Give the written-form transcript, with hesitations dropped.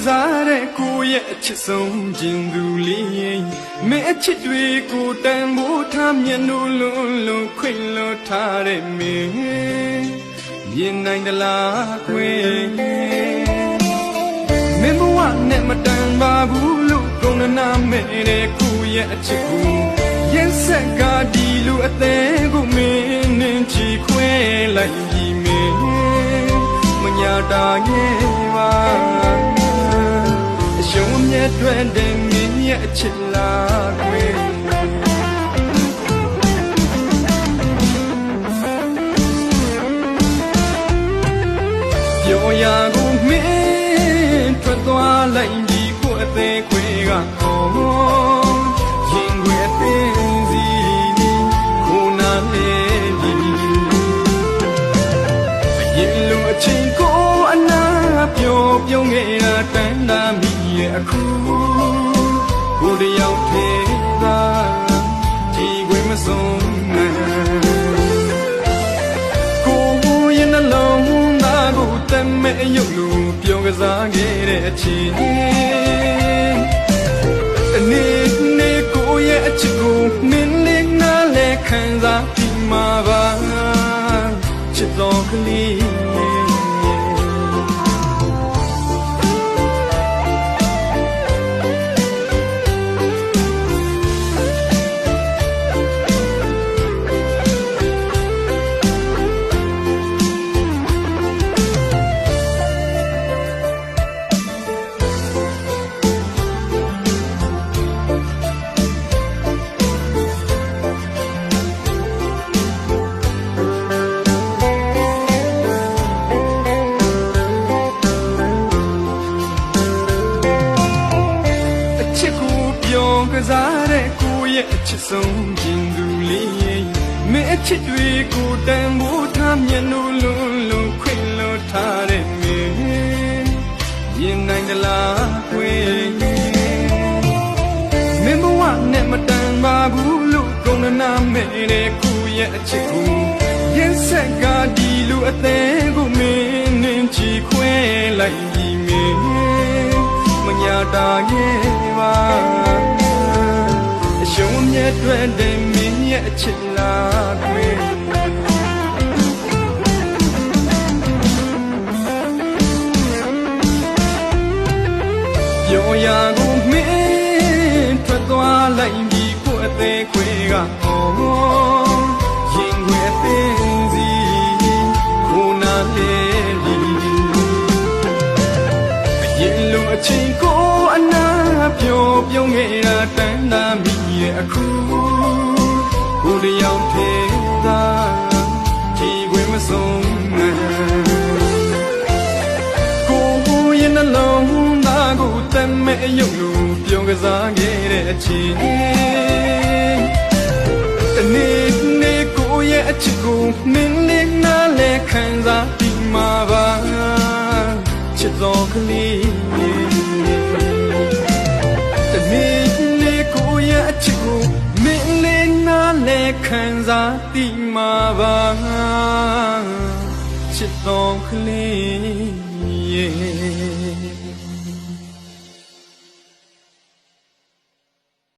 စားတဲ့ကိုရဲ့အချစ်ဆုံးခြင်းသူလေးမင်းအချစ်တွေကိုတန်ဖိုးထားမျက်နှာလုံးခွင့်လို့ထားတဲ့မင်းမြင်နိုင်သလားခွေမင်းဘဝနဲ့မတန်ပါဘူးလို့ကုန်နာမဲ့တဲ့ကိုရဲ့အချစ်ကိုရင်ဆက်ကဒီလိုအသေးကိုမင်းနဲ့ချီခွဲလိုက်ပြီးမင်းမညာတာရဲ့ပါအရှုံးမြတ်တွေတဲ့မင်းရဲ့အချစ်လားခွေပြောရကိုမင်းထွက်သွားလိုက်ဒီကိုအသေးခွေကရင်ခွေအသေးစီကိုနာလေးဒီအရင်လိုအချိန်ကိုအနာပြောပြုံးခဲ့တာတန်တာမိရဲ့အခုကိုတယောက်ထဲသာဒီခွေမဆုံးကိုရဲ့နှလုံးသားကိုတမဲရုပ်လို့ပြောကစားခဲ့တဲ့အချိန်အနေကိုရဲ့အချစ်ကိုမင်းလေးနားလဲခံစားပြီးမှာပါချစ်တော်ကလေးစားတဲ့ကိုရဲ့အချစ်ဆုံးခြင်းသူလေးမင်းအချစ်တွေကိုတန်ဖိုးထားမျက်နှာလုံးခွင့်လို့ထားတဲ့မင်းရင်နိုင်သလားခွေမင်းဘဝနဲ့မတန်ပါဘူးလို့ကုန်နာမဲ့တဲ့ကိုရဲ့အချစ်ကိုရင်ဆက်ကဒီလိုအသေးကိုမင်းနဲ့ချီခွဲလိုက်ပြီးမင်းမညာတာရဲ့ပါရှုံးမြတ်တွေတဲ့မင်းရဲ့အချစ်လားခွေပြောရကိုမင်းထွက်သွားလိုက်ပြီးကိုအသေးခွေကရင်ခွေအသေးစီကိုနာလေးလီအရင်လိုအချိန်ကိုအနာပြောပြုံးခဲ့တာတန်တာမိအခုကိုတယောက်ထဲသာဒီခွေမဆုံးကိုရဲ့နှလုံးသားကိုတမဲရုပ်လို့ပြောကစားခဲ့တဲ့အချိန်အနေကိုရဲ့အချစ်ကိုမင်းလေးနားလဲခံစားပြီးမှာပါချစ်တော်ကလေးကိုရဲ့အချစ်ကိုမင်းလေးနားလဲခံစားသိမှာပါချစ်တော်ကလေး